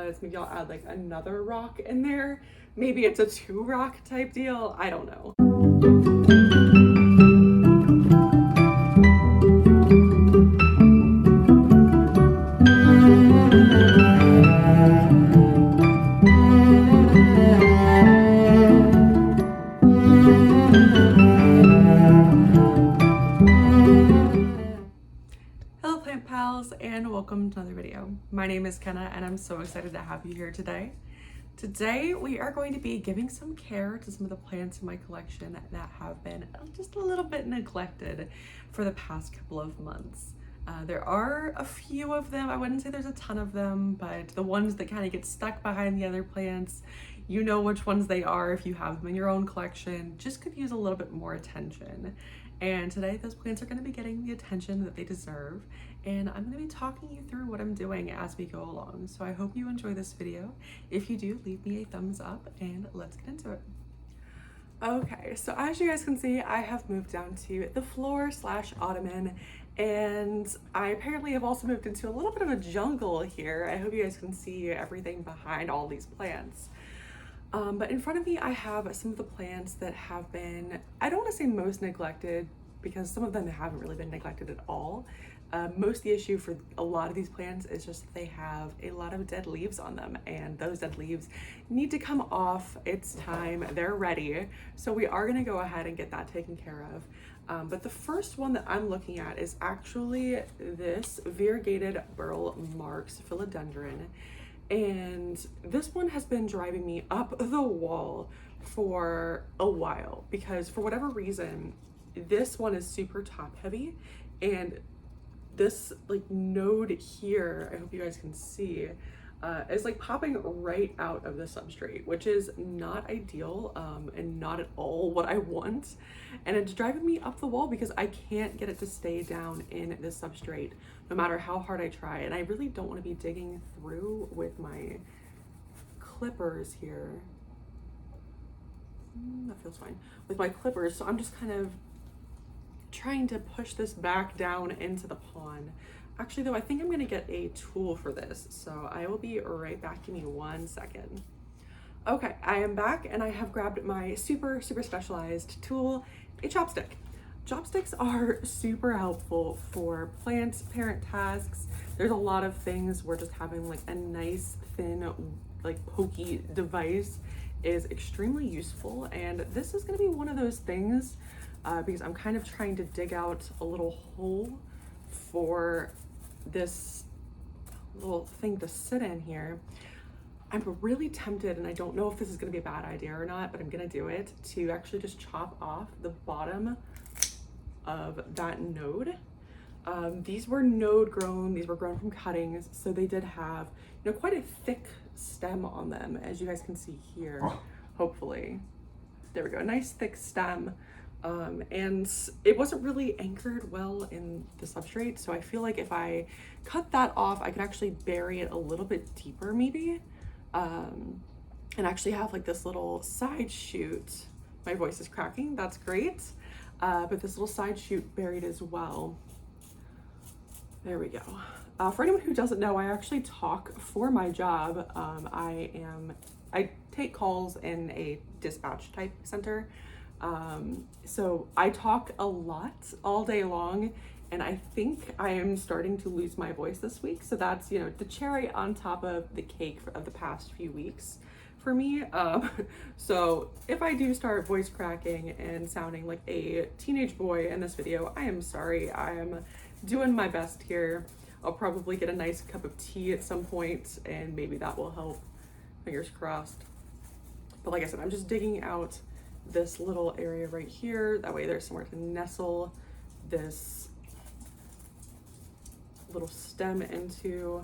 is maybe I'll add like another rock in there. Maybe it's a 2-rock type deal. I don't know. Hello plant pals, and welcome to another video. My name is Kenna and I'm so excited to have you here today. Today we are going to be giving some care to some of the plants in my collection that have been just a little bit neglected for the past couple of months. There are a few of them. I wouldn't say there's a ton of them, but the ones that kind of get stuck behind the other plants, you know which ones they are if you have them in your own collection, just could use a little bit more attention. And today those plants are going to be getting the attention that they deserve, and I'm going to be talking you through what I'm doing as we go along. So I hope you enjoy this video. If you do, leave me a thumbs up and let's get into it. Okay, so as you guys can see, I have moved down to the floor / ottoman, and I apparently have also moved into a little bit of a jungle here. I hope you guys can see everything behind all these plants. But in front of me, I have some of the plants that have been, I don't want to say most neglected, because some of them haven't really been neglected at all. Most of the issue for a lot of these plants is just that they have a lot of dead leaves on them, and those dead leaves need to come off. It's time, they're ready. So we are going to go ahead and get that taken care of. But the first one that I'm looking at is actually this variegated Burle Marx Philodendron. And this one has been driving me up the wall for a while because for whatever reason, this one is super top heavy, and this like node here, I hope you guys can see, is like popping right out of the substrate, which is not ideal and not at all what I want. And it's driving me up the wall because I can't get it to stay down in the substrate no matter how hard I try. And I really don't want to be digging through with my clippers here. That feels fine. With my clippers, so I'm just kind of trying to push this back down into the pond. Actually though, I think I'm gonna get a tool for this, so I will be right back. Give me 1 second. Okay, I am back and I have grabbed my super specialized tool, a chopstick. Chopsticks are super helpful for plant parent tasks. There's a lot of things where just having like a nice thin like pokey device is extremely useful, and this is going to be one of those things because I'm kind of trying to dig out a little hole for this little thing to sit in here. I'm really tempted, and I don't know if this is going to be a bad idea or not, but I'm going to do it, to actually just chop off the bottom of that node. These were node grown, these were grown from cuttings, so they did have, you know, quite a thick stem on them, as you guys can see here. Hopefully there we go, a nice thick stem, and it wasn't really anchored well in the substrate, so I feel like if I cut that off I could actually bury it a little bit deeper maybe, and actually have like this little side shoot. My voice is cracking, that's great. But this little side shoot buried as well. There we go. For anyone who doesn't know, I actually talk for my job. I take calls in a dispatch type center. So I talk a lot all day long, and I think I am starting to lose my voice this week. So that's, you know, the cherry on top of the cake of the past few weeks for me. So if I do start voice cracking and sounding like a teenage boy in this video, I am sorry. I am doing my best here. I'll probably get a nice cup of tea at some point, and maybe that will help. Fingers crossed. But like I said, I'm just digging out this little area right here. That way there's somewhere to nestle this little stem into.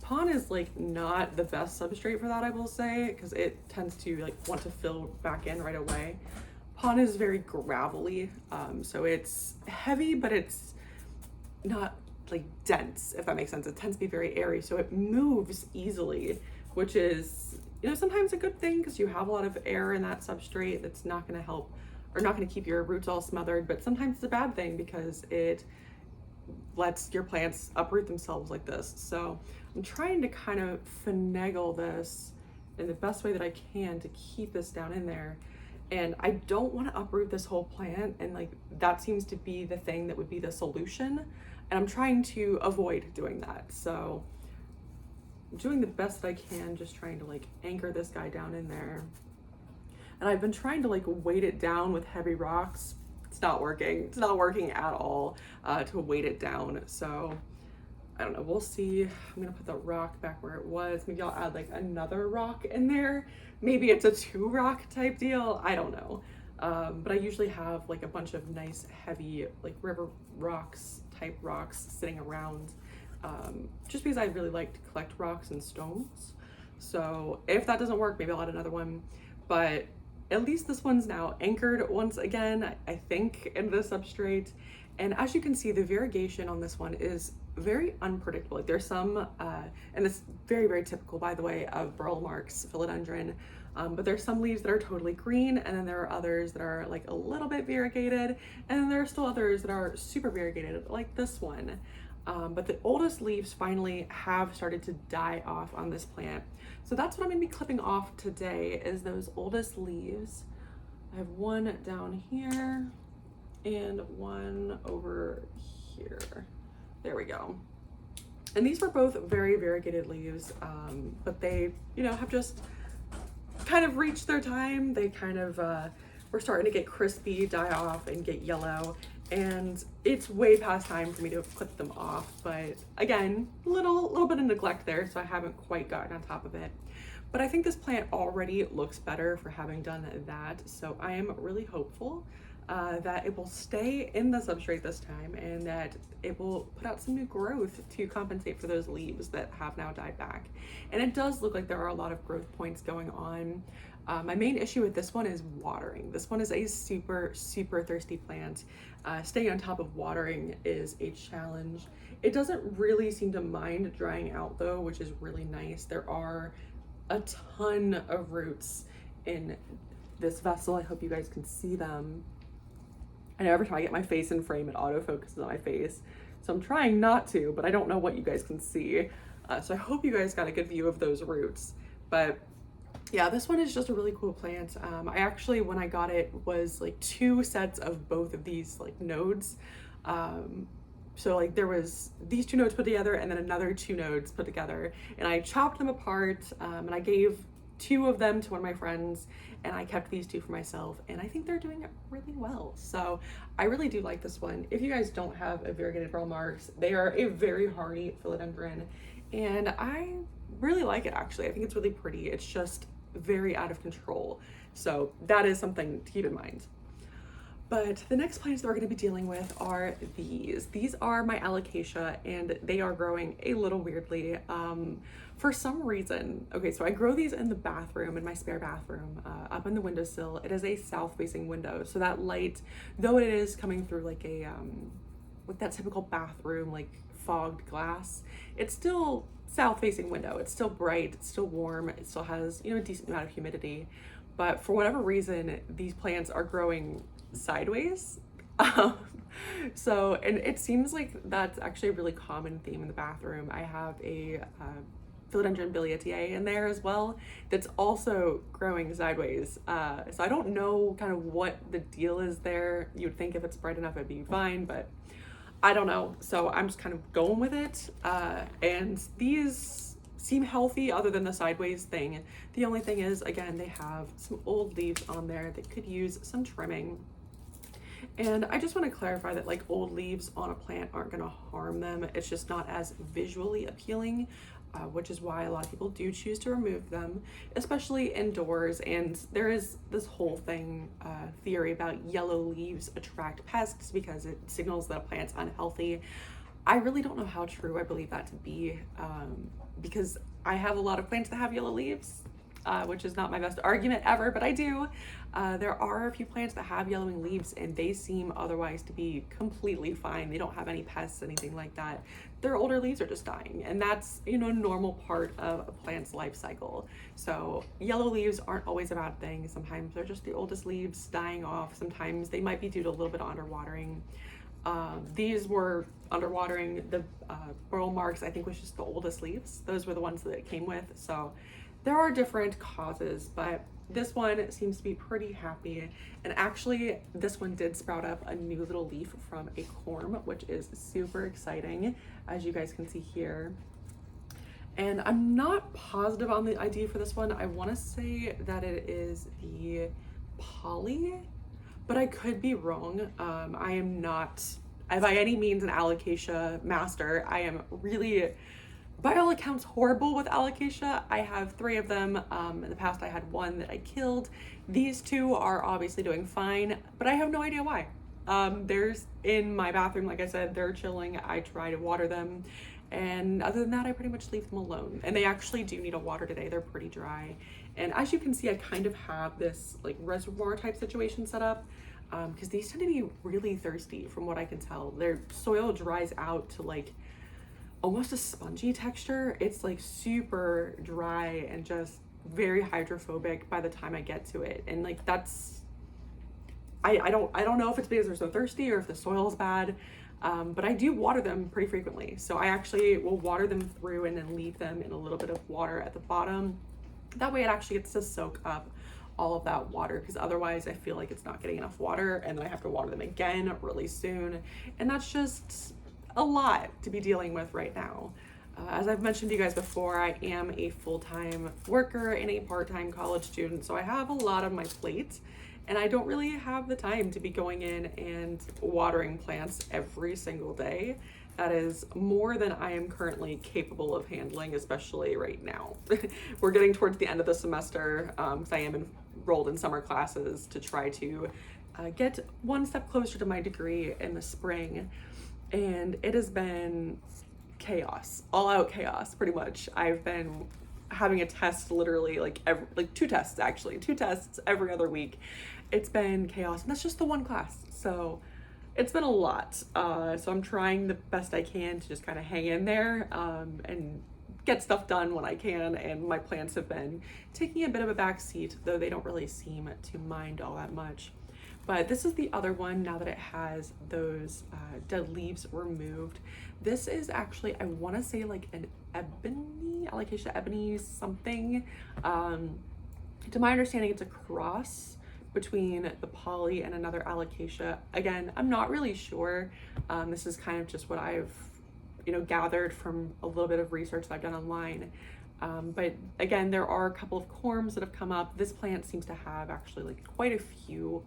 Pond is like not the best substrate for that, I will say, because it tends to like want to fill back in right away. Pond is very gravelly, so it's heavy, but it's not like dense, if that makes sense. It tends to be very airy, so it moves easily, which is, you know, sometimes a good thing because you have a lot of air in that substrate that's not going to help or not going to keep your roots all smothered, but sometimes it's a bad thing because it lets your plants uproot themselves like this. So I'm trying to kind of finagle this in the best way that I can to keep this down in there. And I don't want to uproot this whole plant, and like that seems to be the thing that would be the solution. And I'm trying to avoid doing that. So I'm doing the best that I can, just trying to like anchor this guy down in there. And I've been trying to like weight it down with heavy rocks. It's not working. It's not working at all to weight it down. So I don't know, we'll see. I'm gonna put the rock back where it was. Maybe I'll add like another rock in there. Maybe it's a 2 rock type deal. I don't know. But I usually have like a bunch of nice heavy like river rocks type rocks sitting around, just because I really like to collect rocks and stones. So if that doesn't work, maybe I'll add another one. But at least this one's now anchored once again, I think, into the substrate. And as you can see, the variegation on this one is very unpredictable. Like there's some, and it's very, very typical, by the way, of Burle Marx Philodendron, but there's some leaves that are totally green, and then there are others that are like a little bit variegated, and then there are still others that are super variegated, like this one. But the oldest leaves finally have started to die off on this plant. So that's what I'm gonna be clipping off today, is those oldest leaves. I have one down here and one over here. There we go. And these were both very variegated leaves, but they, you know, have just kind of reached their time. They kind of were starting to get crispy, die off, and get yellow. And it's way past time for me to clip them off. But again, a little bit of neglect there, so I haven't quite gotten on top of it. But I think this plant already looks better for having done that. So I am really hopeful that it will stay in the substrate this time, and that it will put out some new growth to compensate for those leaves that have now died back. And it does look like there are a lot of growth points going on. My main issue with this one is watering. This one is a super, super thirsty plant. Staying on top of watering is a challenge. It doesn't really seem to mind drying out though, which is really nice. There are a ton of roots in this vessel. I hope you guys can see them. I know every time I get my face in frame, it autofocuses on my face. So I'm trying not to, but I don't know what you guys can see. So I hope you guys got a good view of those roots. But yeah, this one is just a really cool plant. I actually, when I got it, was like 2 sets of both of these like nodes. So like there was these 2 nodes put together and then another 2 nodes put together, and I chopped them apart, and I gave 2 of them to one of my friends, and I kept these 2 for myself, and I think they're doing really well. So I really do like this one. If you guys don't have a variegated Burle Marx, they are a very hardy philodendron, and I really like it actually. I think it's really pretty. It's just very out of control. So that is something to keep in mind. But the next plants that we're going to be dealing with are these. These are my Alocasia, and they are growing a little weirdly. For some reason, okay, so I grow these in the bathroom, in my spare bathroom, up on the windowsill. It is a south-facing window, so that light, though it is coming through like a, like that typical bathroom, like fogged glass, it's still south-facing window. It's still bright, it's still warm, it still has, you know, a decent amount of humidity. But for whatever reason, these plants are growing sideways. So, and it seems like that's actually a really common theme in the bathroom. I have a Philodendron biliaceae in there as well that's also growing sideways. So I don't know kind of what the deal is there. You would think if it's bright enough it'd be fine, but I don't know. So I'm just kind of going with it. And these seem healthy other than the sideways thing. The only thing is, again, they have some old leaves on there that could use some trimming. And I just want to clarify that like old leaves on a plant aren't going to harm them. It's just not as visually appealing, which is why a lot of people do choose to remove them, especially indoors. And there is this whole thing, theory about yellow leaves attract pests because it signals that a plant's unhealthy. I really don't know how true I believe that to be, because I have a lot of plants that have yellow leaves, which is not my best argument ever, but I do. There are a few plants that have yellowing leaves and they seem otherwise to be completely fine. They don't have any pests, anything like that. Their older leaves are just dying, and that's, you know, a normal part of a plant's life cycle. So yellow leaves aren't always a bad thing. Sometimes they're just the oldest leaves dying off. Sometimes they might be due to a little bit of underwatering. These were underwatering. The Burle Marx, I think, was just the oldest leaves. Those were the ones that it came with. So there are different causes, but this one seems to be pretty happy. And actually, this one did sprout up a new little leaf from a corm, which is super exciting, as you guys can see here. And I'm not positive on the ID for this one. I want to say that it is the poly, but I could be wrong. I am not by any means an alocasia master. I am really, by all accounts, horrible with alocasia. I have 3 of them. In the past, I had 1 that I killed. These 2 are obviously doing fine, but I have no idea why. There's in my bathroom, like I said, they're chilling. I try to water them. And other than that, I pretty much leave them alone. And they actually do need a water today. They're pretty dry. And as you can see, I kind of have this like reservoir type situation set up because these tend to be really thirsty from what I can tell. Their soil dries out to like almost a spongy texture. It's like super dry and just very hydrophobic by the time I get to it. And like that's, I don't know if it's because they're so thirsty or if the soil is bad. But I do water them pretty frequently. So I actually will water them through and then leave them in a little bit of water at the bottom. That way it actually gets to soak up all of that water, because otherwise I feel like it's not getting enough water and then I have to water them again really soon. And that's just a lot to be dealing with right now. As I've mentioned to you guys before, I am a full-time worker and a part-time college student. So I have a lot on my plate. And I don't really have the time to be going in and watering plants every single day. That is more than I am currently capable of handling, especially right now. We're getting towards the end of the semester because I am enrolled in summer classes to try to get one step closer to my degree in the spring. And it has been chaos, all out chaos, pretty much. I've been having a test literally like 2 tests actually, 2 tests every other week. It's been chaos, and that's just the one class. So it's been a lot. So I'm trying the best I can to just kind of hang in there and get stuff done when I can. And my plants have been taking a bit of a back seat, though they don't really seem to mind all that much. But this is the other one now that it has those dead leaves removed. This is actually, I want to say like an ebony, Alocasia ebony something. To my understanding, it's a cross between the poly and another alocasia. Again, I'm not really sure. This is kind of just what I've gathered from a little bit of research that I've done online. But again, there are a couple of corms that have come up. This plant seems to have actually like quite a few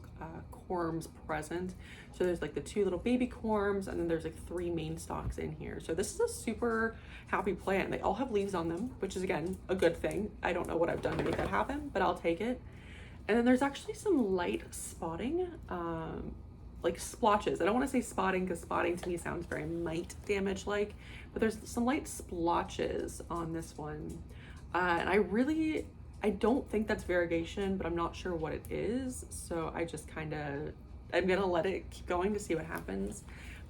corms present. So there's like the 2 little baby corms, and then there's like 3 main stalks in here. So this is a super happy plant. They all have leaves on them, which is again a good thing. I don't know what I've done to make that happen, but I'll take it. And then there's actually some light spotting, like splotches. I don't want to say spotting because spotting to me sounds very mite damage like, but there's some light splotches on this one. And I don't think that's variegation, but I'm not sure what it is. So I just I'm gonna let it keep going to see what happens.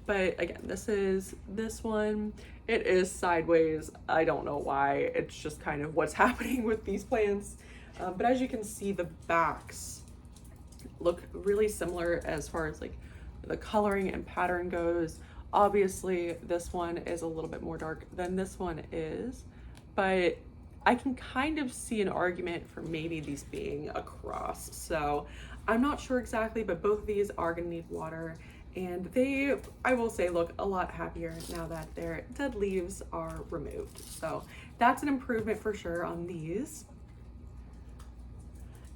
But again, this one, it is sideways. I don't know why. It's just kind of what's happening with these plants. But as you can see, the backs look really similar as far as like the coloring and pattern goes. Obviously, this one is a little bit more dark than this one is, but I can kind of see an argument for maybe these being a cross. So I'm not sure exactly, but both of these are gonna need water. And they, I will say, look a lot happier now that their dead leaves are removed. So that's an improvement for sure on these.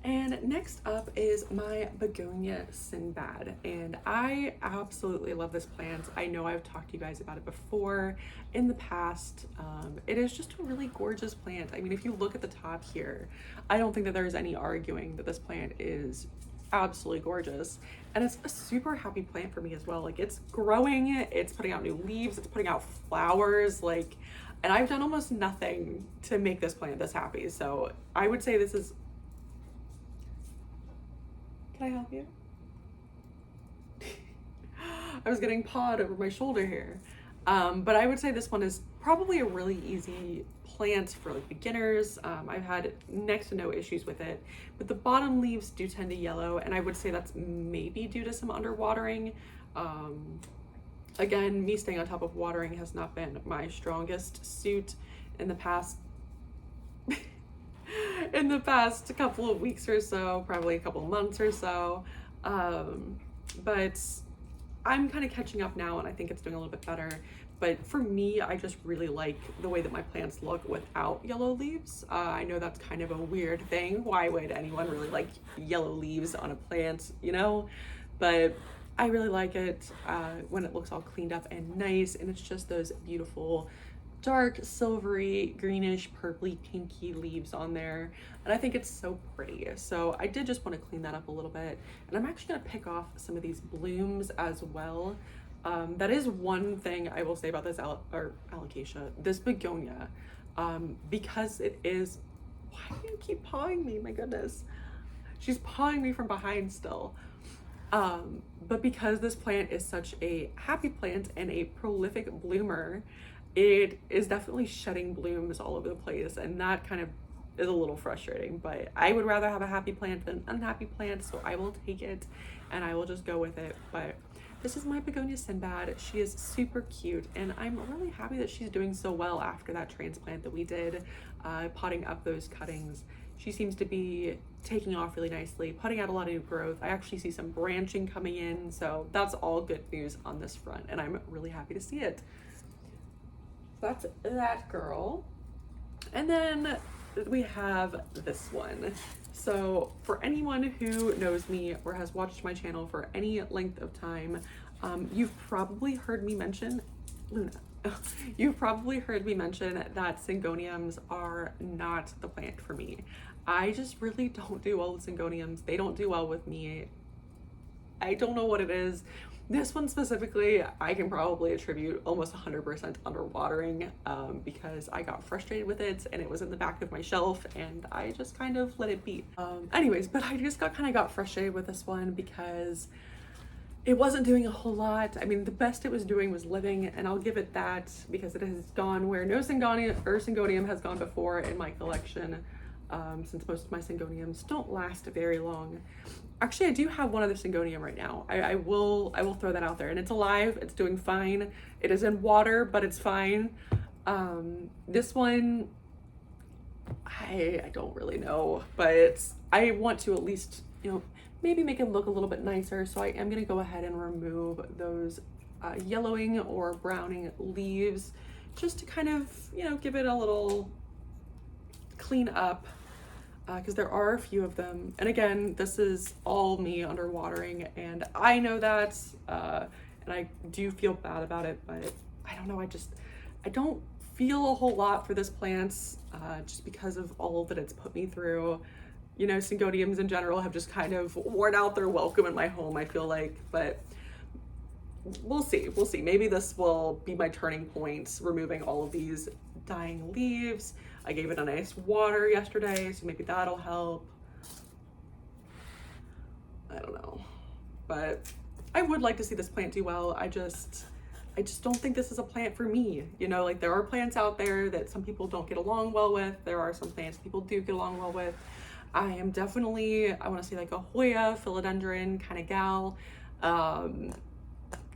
And next up is my Begonia Sinbad, and I absolutely love this plant. I know I've talked to you guys about it before in the past. It is just a really gorgeous plant. I mean, if you look at the top here, I don't think that there's any arguing that this plant is absolutely gorgeous. And it's a super happy plant for me as well. Like, it's growing, it's putting out new leaves, it's putting out flowers, like, and I've done almost nothing to make this plant this happy. So I would say this is, can I help you? I was getting pawed over my shoulder here. But I would say this one is probably a really easy plant for like beginners. I've had next to no issues with it, but the bottom leaves do tend to yellow, and I would say that's maybe due to some underwatering. Again, me staying on top of watering has not been my strongest suit in the past in the past couple of weeks or so, probably a couple of months or so. But I'm kind of catching up now, and I think it's doing a little bit better. But for me, I just really like the way that my plants look without yellow leaves. I know that's kind of a weird thing. Why would anyone really like yellow leaves on a plant, you know? But I really like it when it looks all cleaned up and nice, and it's just those beautiful dark silvery greenish purpley pinky leaves on there, and I think it's so pretty. So I did just want to clean that up a little bit, and I'm actually going to pick off some of these blooms as well. That is one thing I will say about this alocasia, this begonia, because it is, why do you keep pawing me? My goodness, she's pawing me from behind still. But because this plant is such a happy plant and a prolific bloomer, it is definitely shedding blooms all over the place, and that kind of is a little frustrating. But I would rather have a happy plant than an unhappy plant, so I will take it and I will just go with it. But this is my Begonia Sinbad. She is super cute, and I'm really happy that she's doing so well after that transplant that we did, potting up those cuttings. She seems to be taking off really nicely, putting out a lot of new growth. I actually see some branching coming in, so that's all good news on this front, and I'm really happy to see it. That's that girl. And then we have this one. So for anyone who knows me or has watched my channel for any length of time, you've probably heard me mention Luna. You've probably heard me mention that Syngoniums are not the plant for me. I just really don't do well with Syngoniums. They don't do well with me. I don't know what it is. This one specifically, I can probably attribute almost 100% underwatering, because I got frustrated with it and it was in the back of my shelf and I just kind of let it be. Anyways, but I just got frustrated with this one because it wasn't doing a whole lot. I mean, the best it was doing was living, and I'll give it that because it has gone where no Syngonium has gone before in my collection, since most of my Syngoniums don't last very long. Actually, I do have one other Syngonium right now. I will throw that out there, and it's alive. It's doing fine. It is in water, but it's fine. This one, I don't really know, but I want to at least, you know, maybe make it look a little bit nicer. So I am gonna go ahead and remove those yellowing or browning leaves, just to kind of, you know, give it a little clean up. Because there are a few of them, and again, this is all me underwatering, and I know that, and I do feel bad about it, but I don't know, I don't feel a whole lot for this plant, just because of all that it's put me through. You know, Syngoniums in general have just kind of worn out their welcome in my home, I feel like, but we'll see. Maybe this will be my turning point, removing all of these dying leaves. I gave it a nice water yesterday, so maybe that'll help. I don't know, but I would like to see this plant do well. I just don't think this is a plant for me. You know, like, there are plants out there that some people don't get along well with. There are some plants people do get along well with. I am definitely, I want to say like a Hoya, Philodendron kind of gal.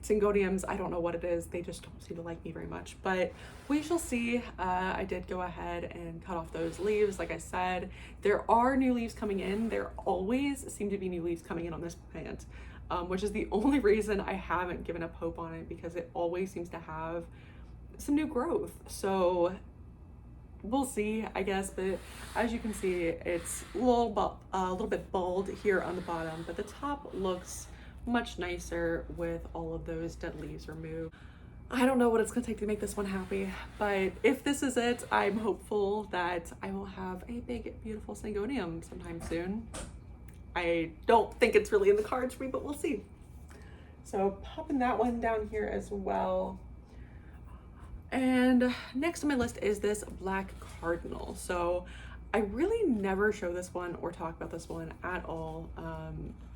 Syngoniums, I don't know what it is. They just don't seem to like me very much, but we shall see. I did go ahead and cut off those leaves. Like I said, there are new leaves coming in. There always seem to be new leaves coming in on this plant, which is the only reason I haven't given up hope on it, because it always seems to have some new growth. So we'll see, I guess. But as you can see, it's a little bit bald here on the bottom, but the top looks much nicer with all of those dead leaves removed. I don't know what it's gonna take to make this one happy, but if this is it, I'm hopeful that I will have a big, beautiful Syngonium sometime soon. I don't think it's really in the cards for me, but we'll see. So popping that one down here as well. And next on my list is this black Cardinal. So I really never show this one or talk about this one at all,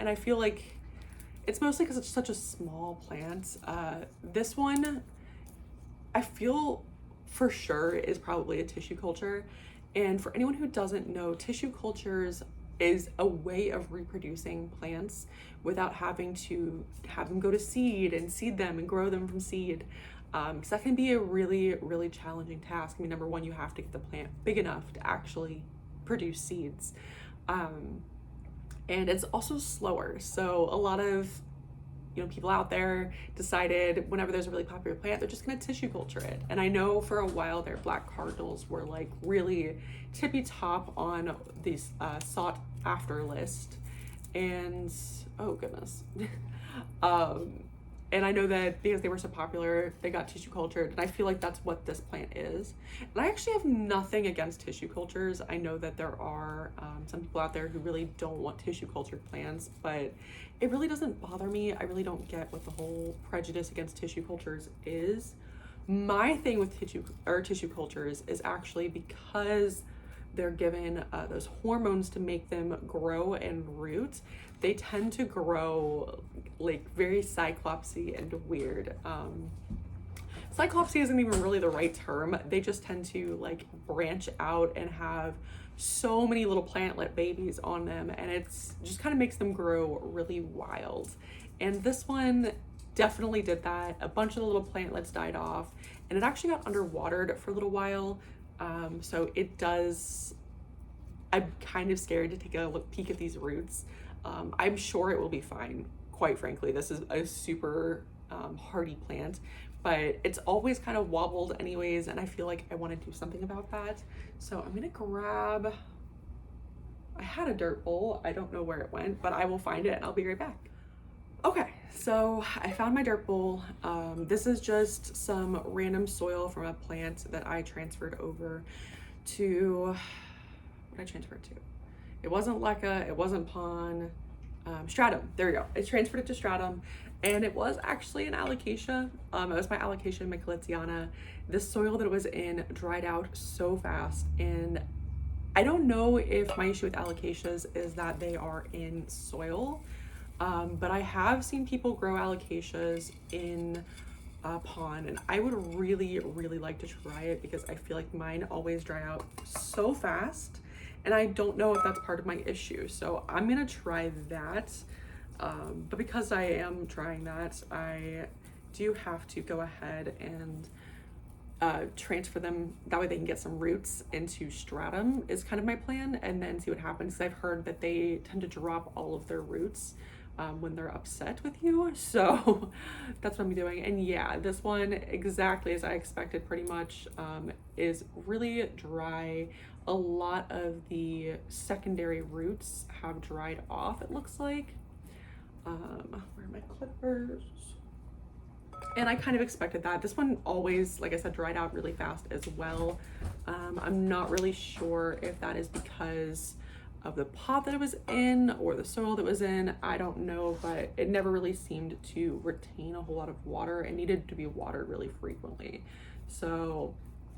and I feel like it's mostly because it's such a small plant. This one, I feel for sure is probably a tissue culture. And for anyone who doesn't know, tissue cultures is a way of reproducing plants without having to have them go to seed and seed them and grow them from seed. So that can be a really, really challenging task. I mean, number one, you have to get the plant big enough to actually produce seeds. And it's also slower. So a lot of people out there decided whenever there's a really popular plant, they're just gonna tissue culture it. And I know for a while their black cardinals were like really tippy top on these sought after list. And oh goodness. And I know that because they were so popular, they got tissue cultured, and I feel like that's what this plant is. And I actually have nothing against tissue cultures. I know that there are some people out there who really don't want tissue cultured plants, but it really doesn't bother me. I really don't get what the whole prejudice against tissue cultures is. My thing with tissue cultures is actually because they're given those hormones to make them grow and root, they tend to grow like very cyclopsy and weird. Cyclopsy isn't even really the right term. They just tend to like branch out and have so many little plantlet babies on them, and it's just kind of makes them grow really wild. And this one definitely did that. A bunch of the little plantlets died off, and it actually got underwatered for a little while. So it does, I'm kind of scared to take a peek at these roots. I'm sure it will be fine, quite frankly. This is a super hardy plant, but it's always kind of wobbled anyways, and I feel like I want to do something about that. So I'm gonna grab, I had a dirt bowl, I don't know where it went, but I will find it and I'll be right back. Okay, so I found my dirt bowl. This is just some random soil from a plant that I transferred over to, what did I transfer it to? It wasn't Leca, it wasn't Pon, Stratum, there we go. I transferred it to Stratum, and it was actually an Alocasia. It was my Alocasia Michaelitiana. This soil that it was in dried out so fast, and I don't know if my issue with Alocasias is that they are in soil, but I have seen people grow Alocasias in a pond, and I would really, really like to try it because I feel like mine always dry out so fast, and I don't know if that's part of my issue. So I'm gonna try that. But because I am trying that, I do have to go ahead and transfer them. That way they can get some roots into Stratum is kind of my plan, and then see what happens. I've heard that they tend to drop all of their roots when they're upset with you. So that's what I'm doing. And yeah, this one, exactly as I expected pretty much, is really dry. A lot of the secondary roots have dried off, it looks like. Where are my clippers? And I kind of expected that. This one always, like I said, dried out really fast as well. I'm not really sure if that is because of the pot that it was in or the soil that was in. I don't know, but it never really seemed to retain a whole lot of water. It needed to be watered really frequently. So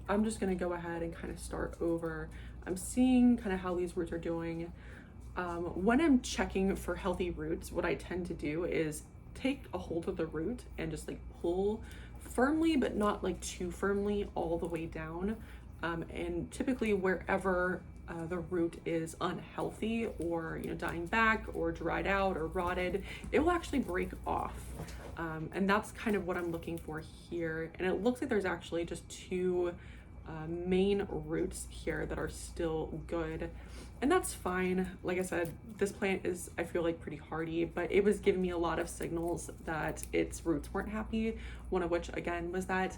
I'm just gonna go ahead and kind of start over. I'm seeing kind of how these roots are doing. When I'm checking for healthy roots, what I tend to do is take a hold of the root and just like pull firmly, but not like too firmly all the way down. And typically wherever the root is unhealthy or dying back or dried out or rotted, it will actually break off. And that's kind of what I'm looking for here. And it looks like there's actually just two main roots here that are still good. And that's fine. Like I said, this plant is, I feel like, pretty hardy, but it was giving me a lot of signals that its roots weren't happy. One of which, again, was that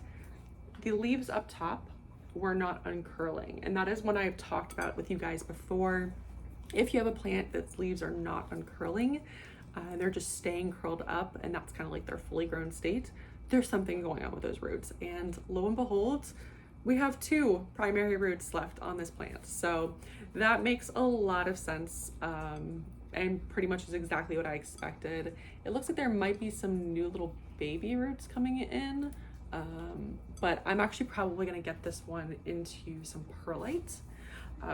the leaves up top were not uncurling. And that is one I've talked about with you guys before. If you have a plant that's leaves are not uncurling, they're just staying curled up, and that's kind of like their fully grown state, there's something going on with those roots. And lo and behold, we have two primary roots left on this plant. So that makes a lot of sense, and pretty much is exactly what I expected. It looks like there might be some new little baby roots coming in, but I'm actually probably gonna get this one into some perlite.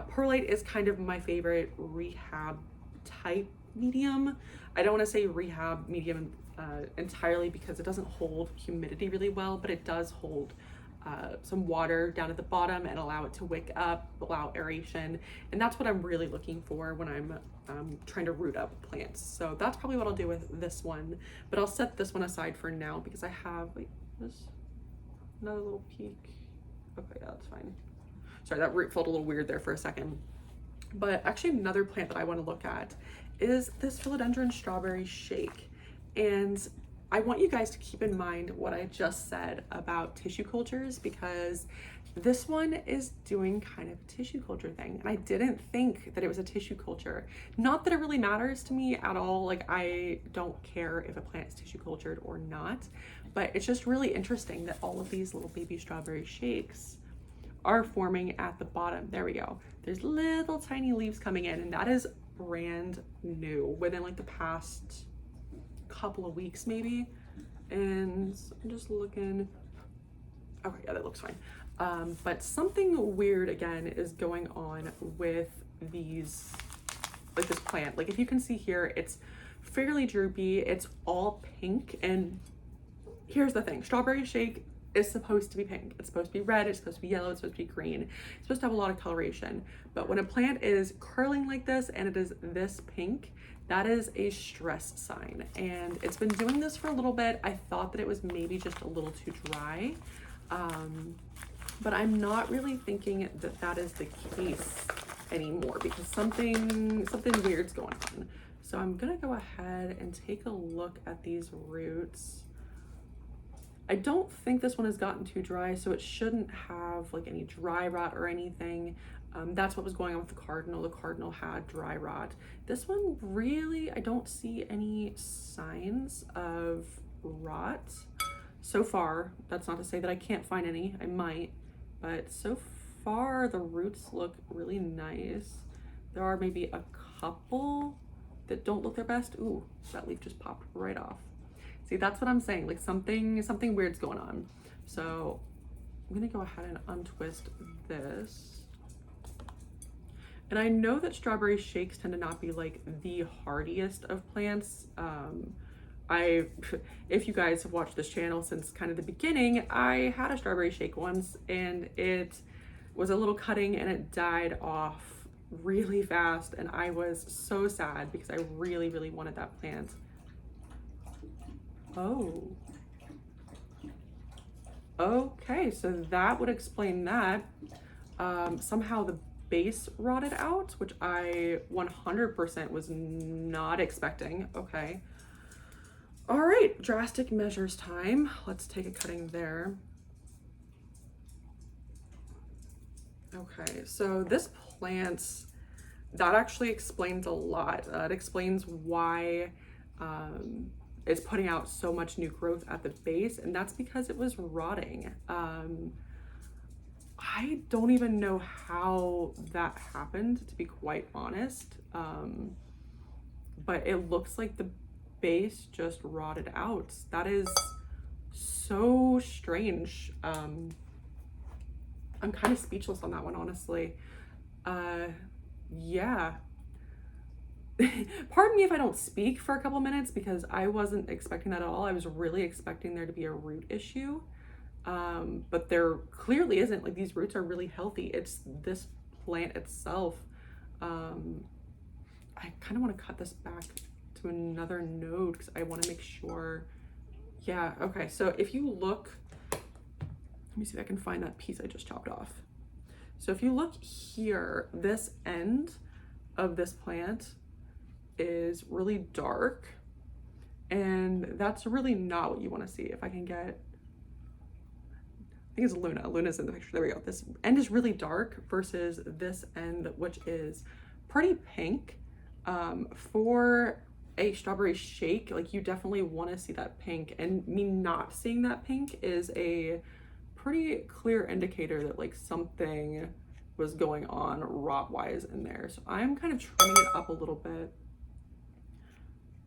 Perlite is kind of my favorite rehab type medium. I don't wanna say rehab medium entirely because it doesn't hold humidity really well, but it does hold some water down at the bottom and allow it to wick up, allow aeration. And that's what I'm really looking for when I'm trying to root up plants. So that's probably what I'll do with this one, but I'll set this one aside for now because I have, wait, this, another little peek. Okay, yeah, that's fine. Sorry, that root felt a little weird there for a second. But actually another plant that I want to look at is this Philodendron strawberry shake. And I want you guys to keep in mind what I just said about tissue cultures, because this one is doing kind of a tissue culture thing. And I didn't think that it was a tissue culture. Not that it really matters to me at all. Like, I don't care if a plant is tissue cultured or not, but it's just really interesting that all of these little baby strawberry shakes are forming at the bottom. There we go. There's little tiny leaves coming in, and that is brand new within like the past couple of weeks maybe. And I'm just looking, okay, yeah, that looks fine. But something weird again is going on with these, like this plant. Like if you can see here, it's fairly droopy, it's all pink. And here's the thing, strawberry shake is supposed to be pink. It's supposed to be red, it's supposed to be yellow, it's supposed to be green. It's supposed to have a lot of coloration. But when a plant is curling like this and it is this pink, that is a stress sign. And it's been doing this for a little bit. I thought that it was maybe just a little too dry. But I'm not really thinking that that is the case anymore, because something weird's going on. So I'm gonna go ahead and take a look at these roots. I don't think this one has gotten too dry, so it shouldn't have like any dry rot or anything. That's what was going on with the Cardinal. The Cardinal had dry rot. This one really, I don't see any signs of rot so far. That's not to say that I can't find any, I might, but so far the roots look really nice. There are maybe a couple that don't look their best. Ooh, that leaf just popped right off. See, that's what I'm saying, like something weird's going on. So I'm gonna go ahead and untwist this. And I know that strawberry shakes tend to not be like the hardiest of plants. If you guys have watched this channel since kind of the beginning, I had a strawberry shake once and it was a little cutting and it died off really fast. And I was so sad because I really, really wanted that plant. Oh, okay, so that would explain that. Somehow the base rotted out, which I 100% was not expecting. Okay. All right, drastic measures time. Let's take a cutting there. Okay, so this plant, that actually explains a lot. It explains why it's putting out so much new growth at the base, and that's because it was rotting. I don't even know how that happened, to be quite honest. But it looks like the base just rotted out. That is so strange. I'm kind of speechless on that one, honestly. Yeah. Pardon me if I don't speak for a couple minutes, because I wasn't expecting that at all. I was really expecting there to be a root issue. But there clearly isn't. Like, these roots are really healthy. It's this plant itself. I kind of want to cut this back to another node because I want to make sure. Yeah, okay. So if you look, let me see if I can find that piece I just chopped off. So if you look here, this end of this plant is really dark, and that's really not what you want to see. If I can get, I think it's Luna. Luna's in the picture. There we go. This end is really dark versus this end, which is pretty pink. For a strawberry shake, like, you definitely want to see that pink, and me not seeing that pink is a pretty clear indicator that like something was going on rot wise in there. So I'm kind of trimming it up a little bit,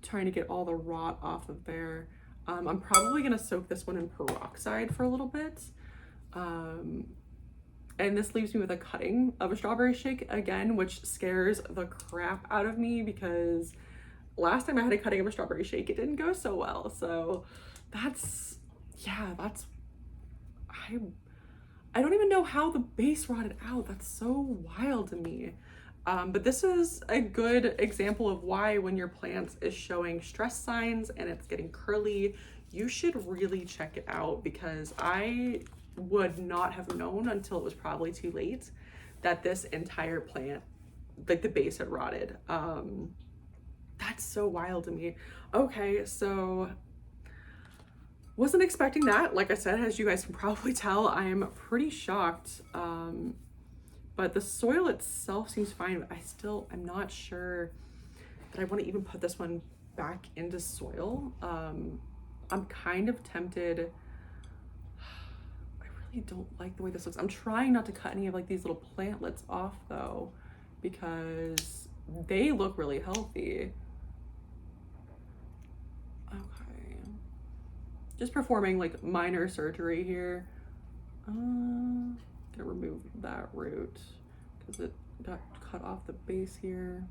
trying to get all the rot off of there. I'm probably gonna soak this one in peroxide for a little bit. And this leaves me with a cutting of a strawberry shake again, which scares the crap out of me because last time I had a cutting of a strawberry shake, it didn't go so well. So that's, yeah, I don't even know how the base rotted out. That's so wild to me. But this is a good example of why when your plant is showing stress signs and it's getting curly, you should really check it out, because I would not have known until it was probably too late that this entire plant, like the base had rotted. That's so wild to me. Okay, so wasn't expecting that. Like I said, as you guys can probably tell, I am pretty shocked. But the soil itself seems fine. I'm not sure that I want to even put this one back into soil. I'm kind of tempted. I really don't like the way this looks. I'm trying not to cut any of like these little plantlets off though, because they look really healthy. Okay. Just performing like minor surgery here. Gonna remove that root because it got cut off the base here.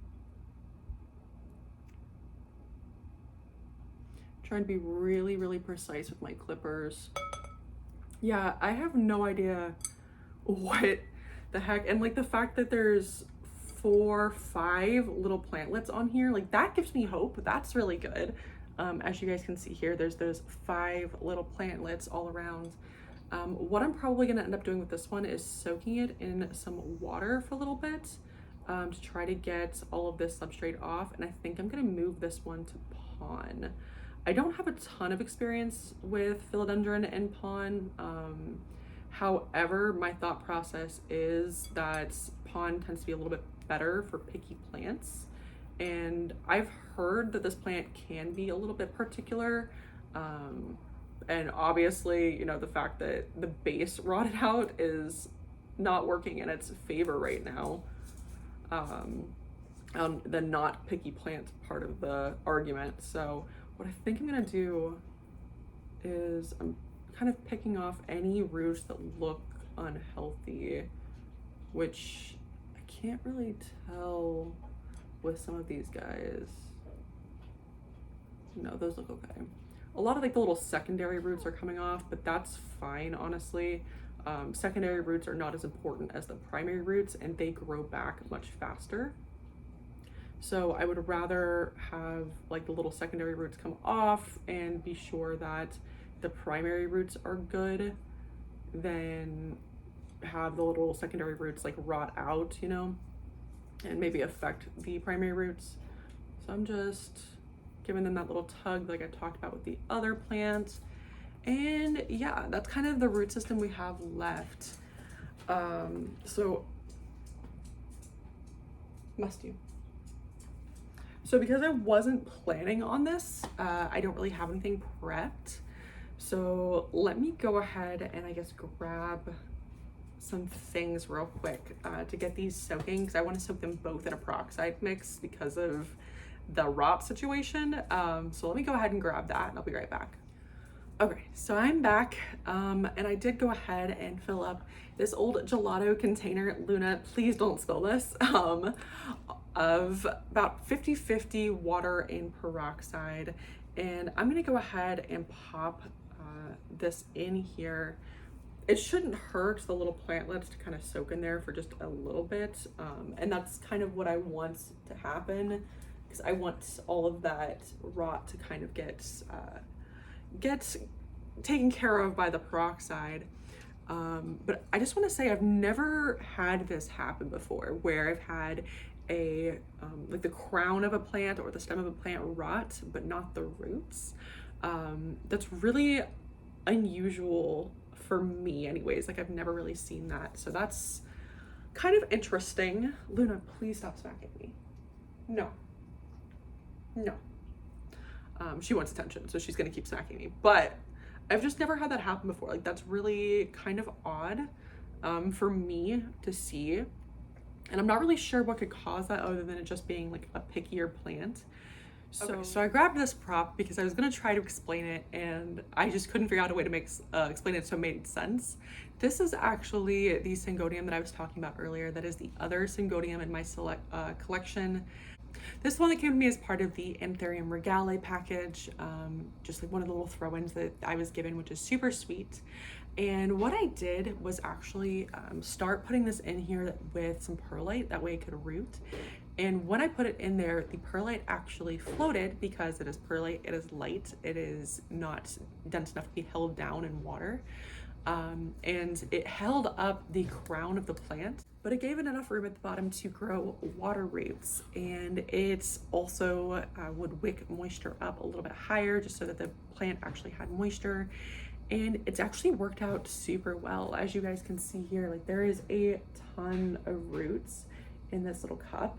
Trying to be really, really precise with my clippers. Yeah, I have no idea what the heck. And like the fact that there's 4, 5 little plantlets on here, like that gives me hope. That's really good. As you guys can see here, there's those 5 little plantlets all around. What I'm probably gonna end up doing with this one is soaking it in some water for a little bit to try to get all of this substrate off. And I think I'm gonna move this one to pon. I don't have a ton of experience with philodendron and pon. However, my thought process is that pon tends to be a little bit better for picky plants. And I've heard that this plant can be a little bit particular. And obviously, you know, the fact that the base rotted out is not working in its favor right now. The not picky plant part of the argument. So what I think I'm gonna do is I'm kind of picking off any roots that look unhealthy, which I can't really tell with some of these guys. No, those look okay. A lot of like the little secondary roots are coming off, but that's fine, honestly. Secondary roots are not as important as the primary roots, and they grow back much faster. So I would rather have like the little secondary roots come off and be sure that the primary roots are good than have the little secondary roots like rot out, you know, and maybe affect the primary roots. So I'm just giving them that little tug like I talked about with the other plants. And yeah, that's kind of the root system we have left. So because I wasn't planning on this, I don't really have anything prepped. So let me go ahead and I guess grab some things real quick to get these soaking, because I want to soak them both in a peroxide mix because of the rot situation. So let me go ahead and grab that and I'll be right back. Okay, so I'm back, and I did go ahead and fill up this old gelato container. Luna, please don't spill this, of about 50-50 water and peroxide. And I'm gonna go ahead and pop this in here. It shouldn't hurt the little plantlets to kind of soak in there for just a little bit. And that's kind of what I want to happen, because I want all of that rot to kind of get taken care of by the peroxide. But I just want to say I've never had this happen before, where I've had a like the crown of a plant or the stem of a plant rot, but not the roots. That's really unusual for me anyways. Like I've never really seen that. So that's kind of interesting. Luna, please stop smacking me. No. She wants attention, so she's gonna keep smacking me. But I've just never had that happen before. Like that's really kind of odd for me to see. And I'm not really sure what could cause that other than it just being like a pickier plant. So I grabbed this prop because I was gonna try to explain it and I just couldn't figure out a way to make explain it so it made sense. This is actually the Syngonium that I was talking about earlier. That is the other Syngonium in my collection. This one that came to me as part of the Anthurium Regale package, just like one of the little throw-ins that I was given, which is super sweet. And what I did was actually start putting this in here with some perlite, that way it could root. And when I put it in there, the perlite actually floated because it is perlite, it is light, it is not dense enough to be held down in water. And it held up the crown of the plant, but it gave it enough room at the bottom to grow water roots. And it also would wick moisture up a little bit higher just so that the plant actually had moisture. And it's actually worked out super well. As you guys can see here, like there is a ton of roots in this little cup.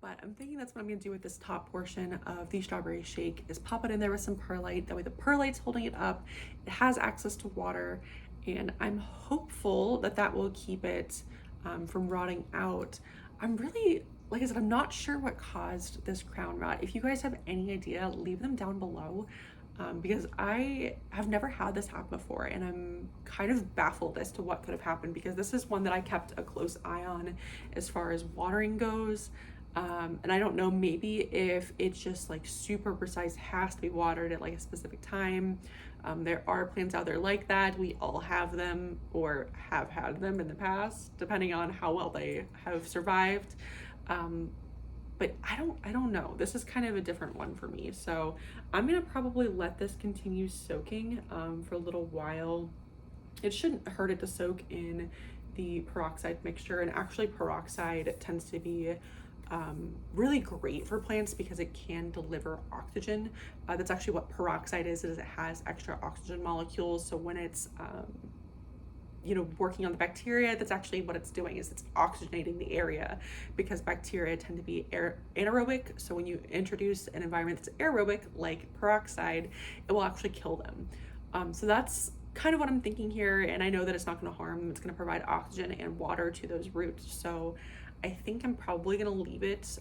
But I'm thinking that's what I'm gonna do with this top portion of the strawberry shake, is pop it in there with some perlite. That way the perlite's holding it up, it has access to water, and I'm hopeful that that will keep it from rotting out. I'm really, like I said, I'm not sure what caused this crown rot. If you guys have any idea, leave them down below. Because I have never had this happen before, and I'm kind of baffled as to what could have happened, because this is one that I kept a close eye on as far as watering goes. And I don't know, maybe if it's just like super precise, has to be watered at like a specific time. There are plants out there like that. We all have them or have had them in the past, depending on how well they have survived. But I don't know. This is kind of a different one for me. So I'm gonna probably let this continue soaking for a little while. It shouldn't hurt it to soak in the peroxide mixture, and actually peroxide tends to be really great for plants because it can deliver oxygen. That's actually what peroxide is it has extra oxygen molecules. So when it's you know, working on the bacteria, that's actually what it's doing, is it's oxygenating the area, because bacteria tend to be anaerobic. So when you introduce an environment that's aerobic like peroxide, it will actually kill them. So that's kind of what I'm thinking here, and I know that it's not going to harm them. It's going to provide oxygen and water to those roots. So I think I'm probably going to leave it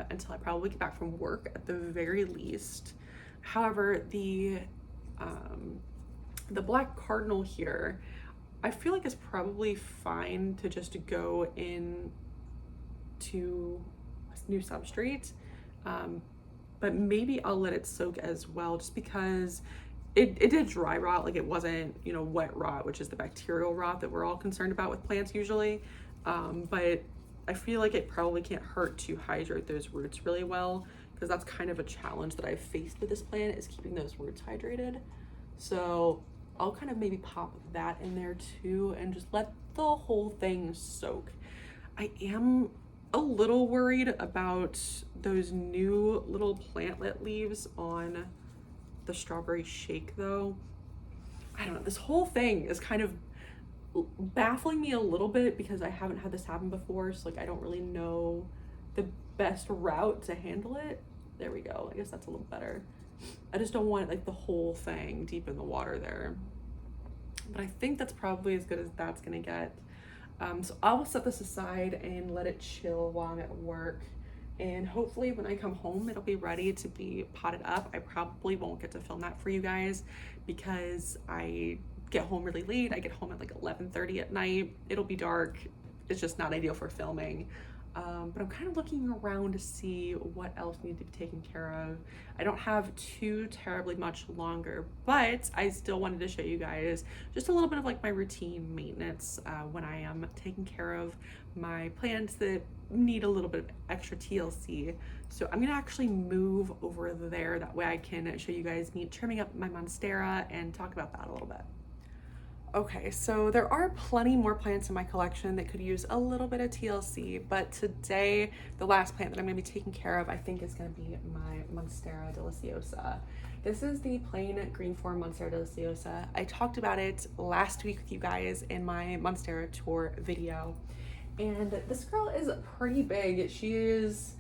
until I probably get back from work at the very least. However, the black cardinal here, I feel like it's probably fine to just go in to new substrate, but maybe I'll let it soak as well, just because it did dry rot. Like it wasn't, you know, wet rot, which is the bacterial rot that we're all concerned about with plants usually. But I feel like it probably can't hurt to hydrate those roots really well, because that's kind of a challenge that I've faced with this plant, is keeping those roots hydrated. So I'll kind of maybe pop that in there too and just let the whole thing soak. I am a little worried about those new little plantlet leaves on the strawberry shake though. I don't know, this whole thing is kind of baffling me a little bit because I haven't had this happen before. So like I don't really know the best route to handle it. There we go. I guess that's a little better. I just don't want like the whole thing deep in the water there. But I think that's probably as good as that's gonna get. So I'll set this aside and let it chill while I'm at work. And hopefully when I come home, it'll be ready to be potted up. I probably won't get to film that for you guys because I get home really late. I get home at like 11:30 at night. It'll be dark. It's just not ideal for filming. But I'm kind of looking around to see what else needs to be taken care of. I don't have too terribly much longer, but I still wanted to show you guys just a little bit of like my routine maintenance when I am taking care of my plants that need a little bit of extra TLC. So I'm gonna actually move over there. That way I can show you guys me trimming up my Monstera and talk about that a little bit. Okay, so there are plenty more plants in my collection that could use a little bit of TLC, but today, the last plant that I'm gonna be taking care of, I think is gonna be my Monstera Deliciosa. This is the plain green form Monstera Deliciosa. I talked about it last week with you guys in my Monstera tour video. And this girl is pretty big. She is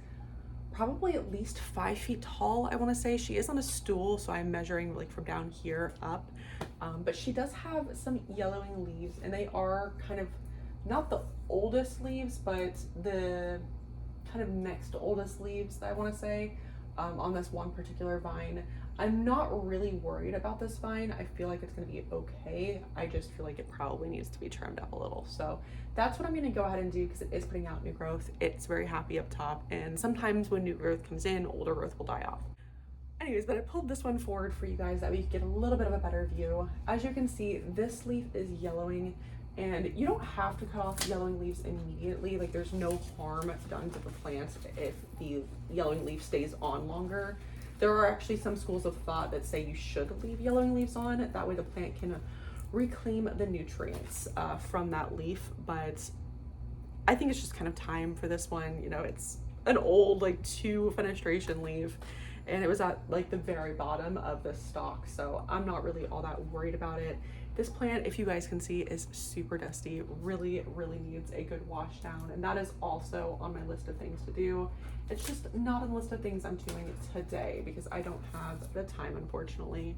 probably at least 5 feet tall, I want to say. She is on a stool, so I'm measuring like from down here up. But she does have some yellowing leaves, and they are kind of not the oldest leaves, but the kind of next oldest leaves, I want to say. on this one particular vine. I'm not really worried about this vine. I feel like it's gonna be okay. I just feel like it probably needs to be trimmed up a little. So that's what I'm gonna go ahead and do because it is putting out new growth. It's very happy up top, and sometimes when new growth comes in, older growth will die off. Anyways, but I pulled this one forward for you guys that we could get a little bit of a better view. As you can see, this leaf is yellowing, and you don't have to cut off yellowing leaves immediately. Like, there's no harm done to the plant if the yellowing leaf stays on longer. There are actually some schools of thought that say you should leave yellowing leaves on. That way the plant can reclaim the nutrients from that leaf. But I think it's just kind of time for this one. You know, it's an old, like 2 fenestration leaf, and it was at like the very bottom of the stalk. So I'm not really all that worried about it. This plant, if you guys can see, is super dusty. Really needs a good wash down, and that is also on my list of things to do. It's just not on the list of things I'm doing today because I don't have the time, unfortunately.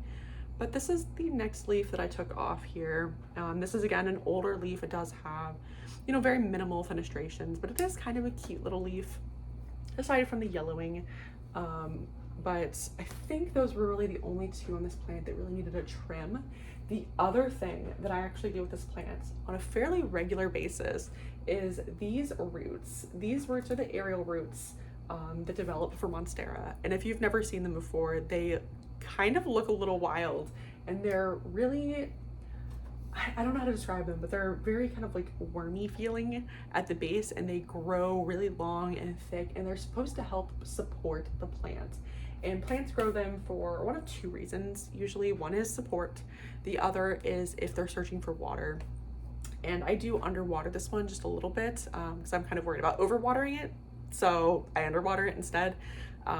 But this is the next leaf that I took off here. This is again an older leaf. It does have, you know, very minimal fenestrations, but it is kind of a cute little leaf aside from the yellowing. But I think those were really the only 2 on this plant that really needed a trim. The other thing that I actually do with this plant on a fairly regular basis is these roots. These roots are the aerial roots that develop for Monstera. And if you've never seen them before, they kind of look a little wild, and they're really, I don't know how to describe them, but they're very kind of like wormy feeling at the base, and they grow really long and thick, and they're supposed to help support the plant. And plants grow them for one of 2 reasons. Usually one is support. The other is if they're searching for water. And I do underwater this one just a little bit because I'm kind of worried about overwatering it. So I underwater it instead,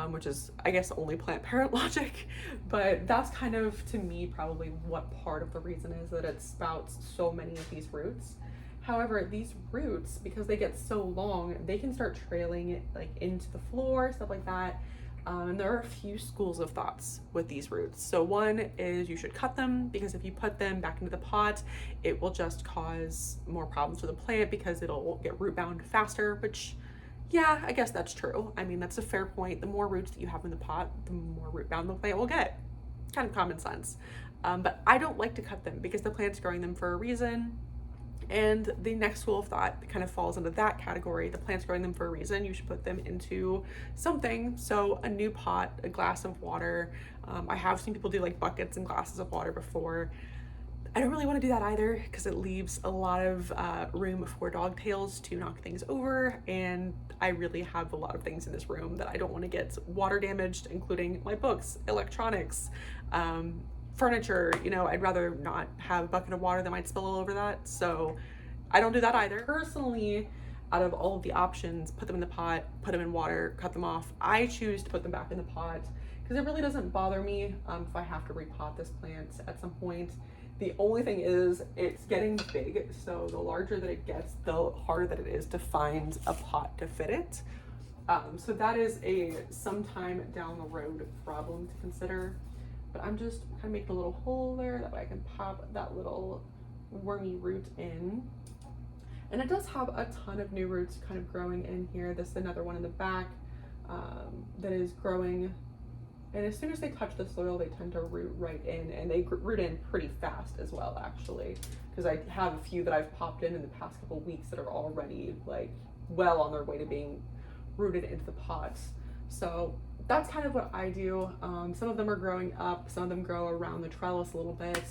which is, I guess, only plant parent logic. But that's kind of, to me, probably what part of the reason is that it spouts so many of these roots. However, these roots, because they get so long, they can start trailing it like into the floor, stuff like that. And there are a few schools of thoughts with these roots. So one is you should cut them, because if you put them back into the pot, it will just cause more problems for the plant because it'll get root bound faster, which, yeah, I guess that's true. I mean, that's a fair point. The more roots that you have in the pot, the more root bound the plant will get. Kind of common sense. But I don't like to cut them because the plant's growing them for a reason. And the next school of thought kind of falls into that category. The plant's growing them for a reason. You should put them into something. So a new pot, a glass of water. I have seen people do like buckets and glasses of water before. I don't really want to do that either because it leaves a lot of room for dog tails to knock things over. And I really have a lot of things in this room that I don't want to get water damaged, including my books, electronics, furniture. You know, I'd rather not have a bucket of water that might spill all over that. So I don't do that either. Personally, out of all of the options, put them in the pot, put them in water, cut them off, I choose to put them back in the pot because it really doesn't bother me if I have to repot this plant at some point. The only thing is it's getting big, so the larger that it gets, the harder that it is to find a pot to fit it. So that is a sometime down the road problem to consider. But I'm just kind of making a little hole there, that way I can pop that little wormy root in. And it does have a ton of new roots kind of growing in here. This is another one in the back that is growing. And as soon as they touch the soil, they tend to root right in, and they root in pretty fast as well, actually. Because I have a few that I've popped in the past couple weeks that are already like well on their way to being rooted into the pots. So that's kind of what I do. Some of them are growing up, some of them grow around the trellis a little bit,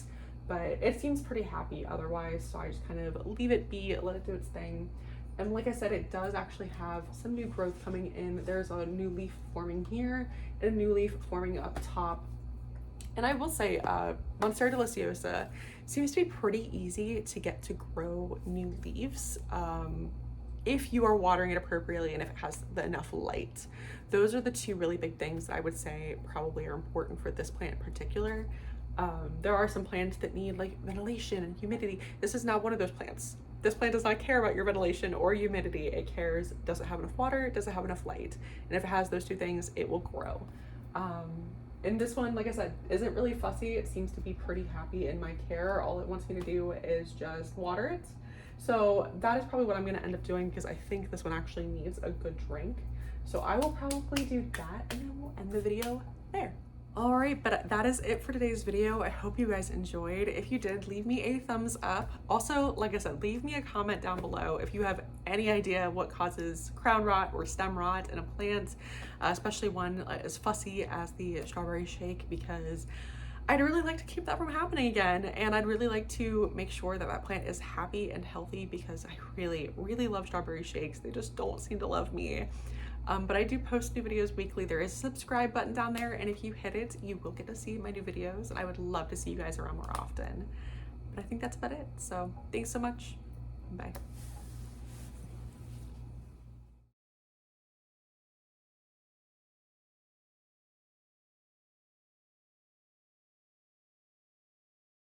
but it seems pretty happy otherwise. So I just kind of leave it be, let it do its thing. And like I said, it does actually have some new growth coming in. There's a new leaf forming here and a new leaf forming up top. And I will say, Monstera Deliciosa seems to be pretty easy to get to grow new leaves. If you are watering it appropriately and if it has enough light. Those are the 2 really big things that I would say probably are important for this plant in particular. There are some plants that need like ventilation and humidity. This is not one of those plants. This plant does not care about your ventilation or humidity. It cares, does it have enough water, does it have enough light? And if it has those 2 things, it will grow. And this one, like I said, isn't really fussy. It seems to be pretty happy in my care. All it wants me to do is just water it. So that is probably what I'm gonna end up doing because I think this one actually needs a good drink. So I will probably do that and then we'll end the video there. All right, but that is it for today's video. I hope you guys enjoyed. If you did, leave me a thumbs up. Also, like I said, leave me a comment down below if you have any idea what causes crown rot or stem rot in a plant, especially one as fussy as the strawberry shake, because I'd really like to keep that from happening again. And I'd really like to make sure that that plant is happy and healthy, because I really, really love strawberry shakes. They just don't seem to love me. But I do post new videos weekly. There is a subscribe button down there, and if you hit it, you will get to see my new videos, and I would love to see you guys around more often. But I think that's about it. So thanks so much. Bye.